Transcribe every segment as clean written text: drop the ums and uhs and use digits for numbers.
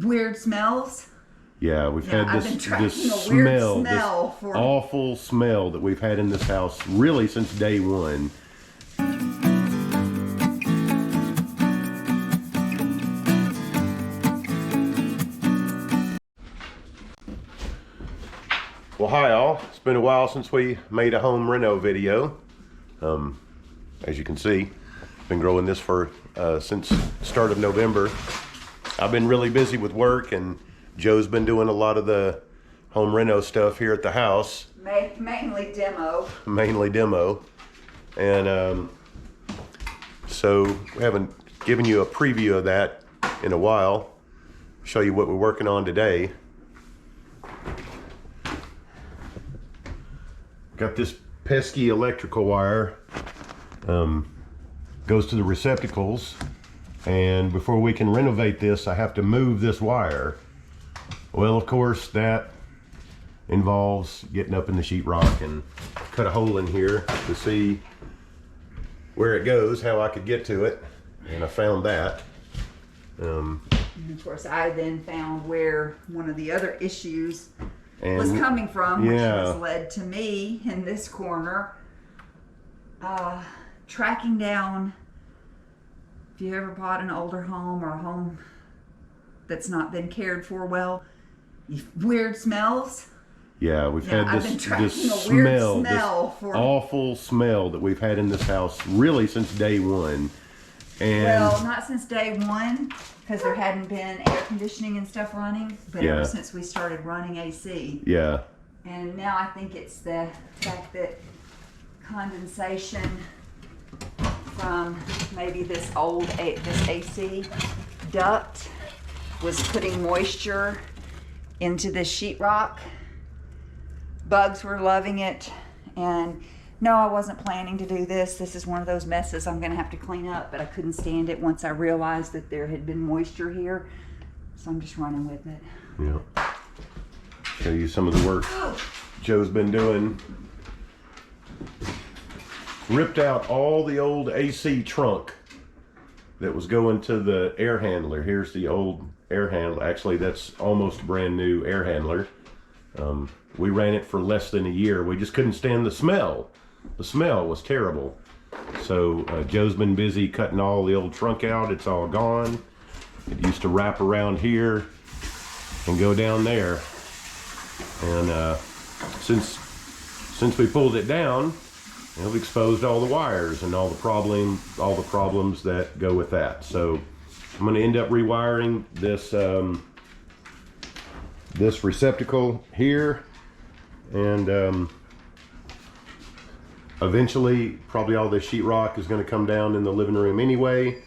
Weird smells. Yeah, we've had this weird smell, for awful smell that we've had in this house really since day one. Well, hi all. It's been a while since we made a home reno video. As you can see, been growing this for since start of November. I've been really busy with work, and Joe's been doing a lot of the home reno stuff here at the house. mainly demo. Mainly demo. And so we haven't given you a preview of that in a while. Show you what we're working on today. Got this pesky electrical wire, goes to the receptacles, and before we can renovate this, I have to move this wire. Well, of course, that involves getting up in the sheetrock and cut a hole in here to see where it goes, how I could get to it, and I found that. And of course, I then found where one of the other issues was coming from, which has led to me in this corner tracking down. If you ever bought an older home or a home that's not been cared for well, weird smells. Yeah, we've had this smell, this awful smell that we've had in this house really since day one. And well, not since day one, because there hadn't been air conditioning and stuff running, but ever since we started running AC. Yeah. And now I think it's the fact that condensation from maybe this AC duct was putting moisture into the sheetrock. Bugs were loving it, and no, I wasn't planning to do this. This is one of those messes I'm gonna have to clean up, but I couldn't stand it once I realized that there had been moisture here, so I'm just running with it. Yeah. Show you some of the work Joe's been doing. Ripped out all the old AC trunk that was going to the air handler. Here's the old air handler. Actually, that's almost a brand new air handler. We ran it for less than a year. We just couldn't stand the smell. The smell was terrible. So Joe's been busy cutting all the old trunk out. It's all gone. It used to wrap around here and go down there. And since we pulled it down, we've exposed all the wires and all the problems that go with that. So I'm going to end up rewiring this this receptacle here, and eventually probably all this sheetrock is going to come down in the living room anyway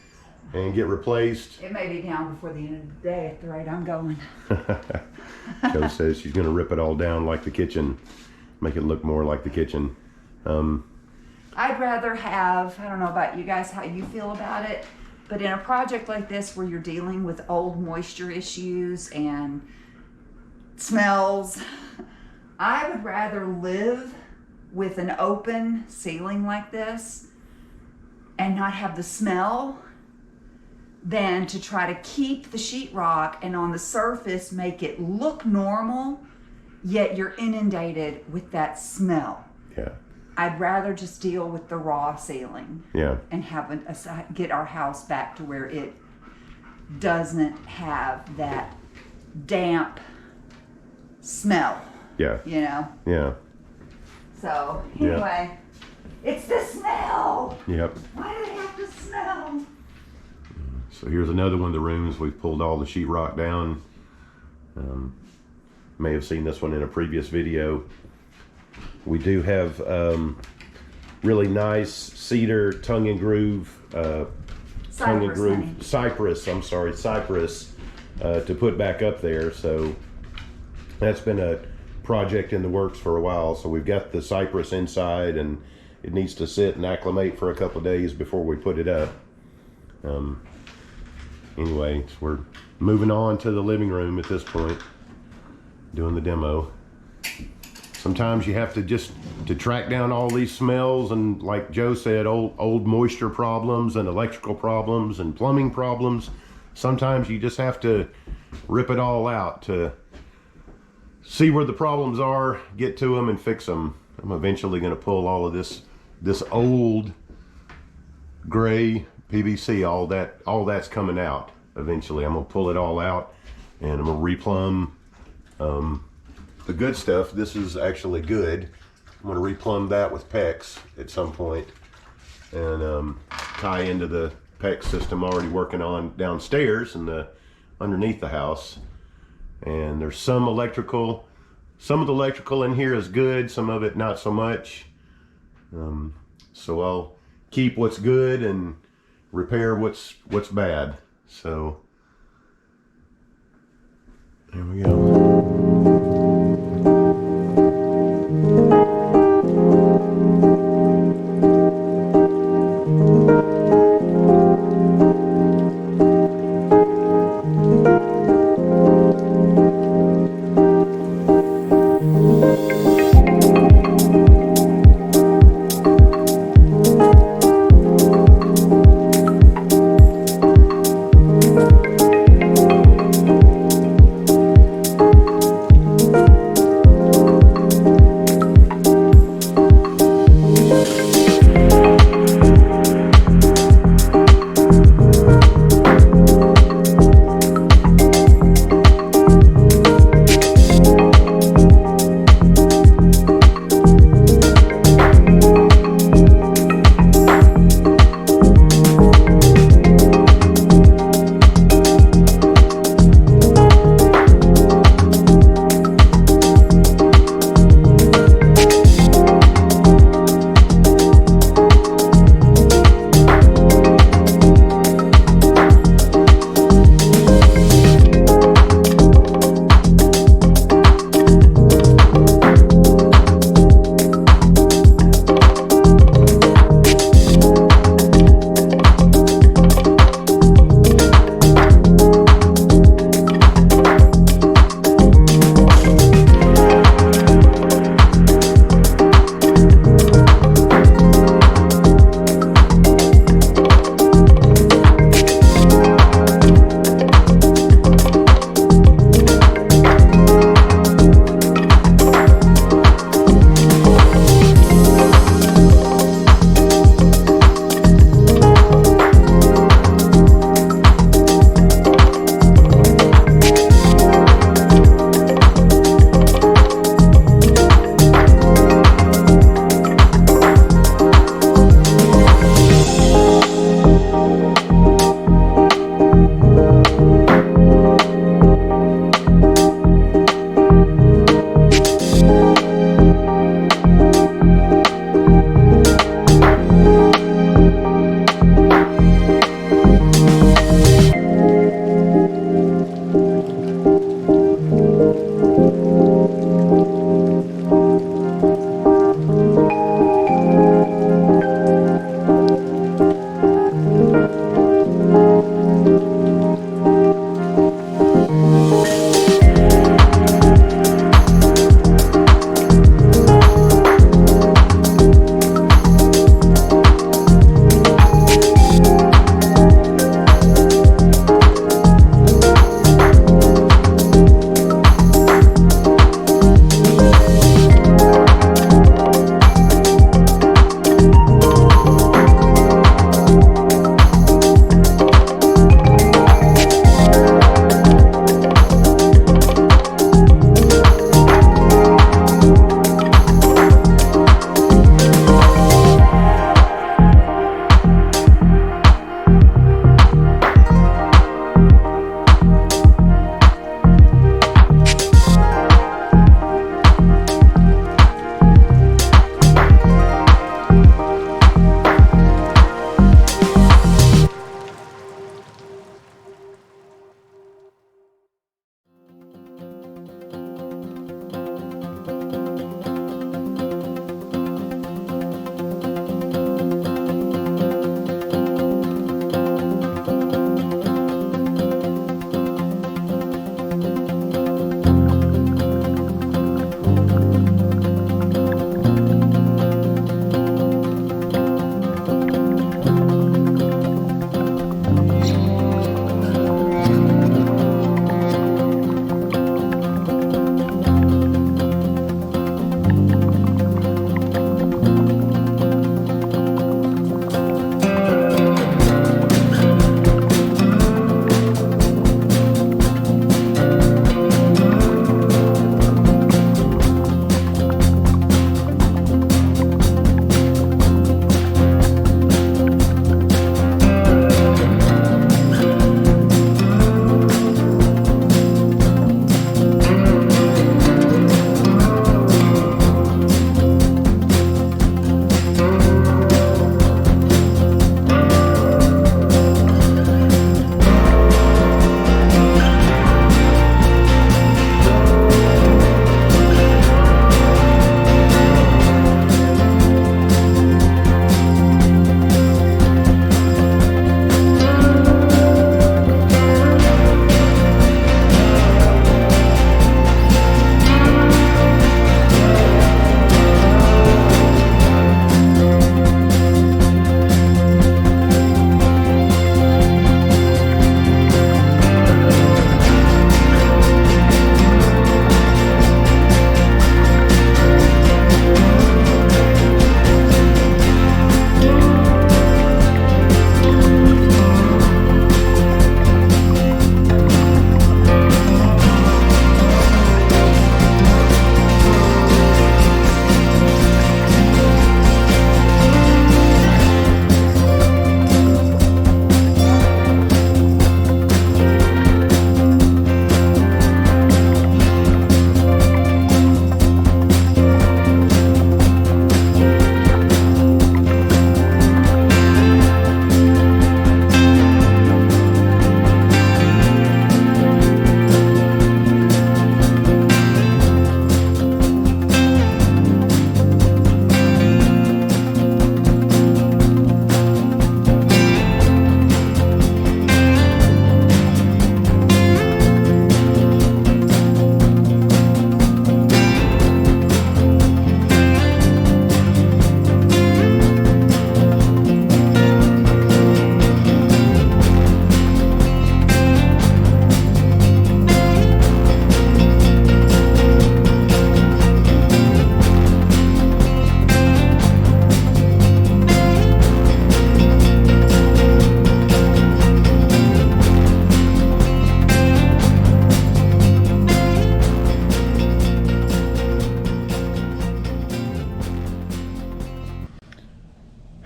and get replaced. It may be down before the end of the day at the rate I'm going. Joe says she's going to rip it all down like the kitchen, make it look more like the kitchen. I'd rather have, I don't know about you guys, how you feel about it, but in a project like this where you're dealing with old moisture issues and smells, I would rather live with an open ceiling like this and not have the smell than to try to keep the sheetrock and on the surface make it look normal, yet you're inundated with that smell. Yeah. I'd rather just deal with the raw ceiling. Yeah. And have get our house back to where it doesn't have that damp smell. Yeah. You know? Yeah. So, anyway, it's the smell. Yep. Why do they have to smell? So here's another one of the rooms. We've pulled all the sheetrock down. May have seen this one in a previous video. We do have really nice cedar tongue and groove, cypress to put back up there. So that's been a project in the works for a while. So we've got the cypress inside, and it needs to sit and acclimate for a couple of days before we put it up. Anyway, so we're moving on to the living room at this point, doing the demo. Sometimes you have to track down all these smells, and like Joe said, old moisture problems and electrical problems and plumbing problems. Sometimes you just have to rip it all out to see where the problems are, get to them and fix them. I'm eventually going to pull all of this old gray PVC, all that's coming out. Eventually I'm going to pull it all out and I'm going to replumb the good stuff. This is actually good. I'm going to replumb that with PEX at some point and tie into the PEX system already working on downstairs and underneath the house. And there's some of the electrical in here is good, some of it not so much. So I'll keep what's good and repair what's bad. So there we go.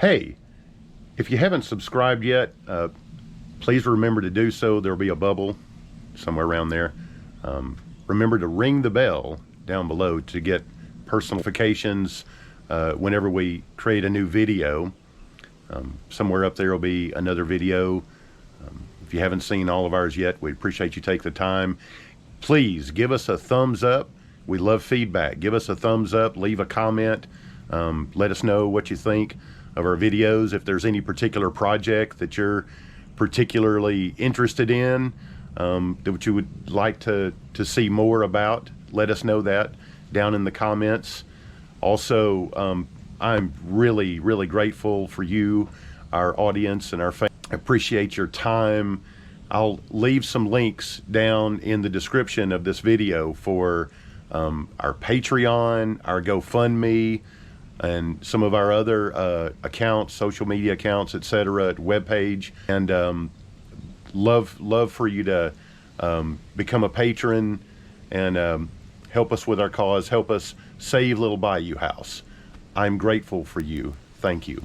Hey, if you haven't subscribed yet, please remember to do so. There'll be a bubble somewhere around there. Remember to ring the bell down below to get personal notifications whenever we create a new video. Somewhere up there will be another video. If you haven't seen all of ours yet, we'd appreciate you take the time. Please give us a thumbs up. We love feedback. Give us a thumbs up, leave a comment. Let us know what you think of our videos. If there's any particular project that you're particularly interested in, that you would like to see more about, let us know that down in the comments. Also, I'm really, really grateful for you, our audience, and our fans. I appreciate your time. I'll leave some links down in the description of this video for our Patreon, our GoFundMe, and some of our other accounts, social media accounts, etc., webpage. And love for you to become a patron and help us with our cause, help us save Little Bayou House. I'm grateful for you. Thank you.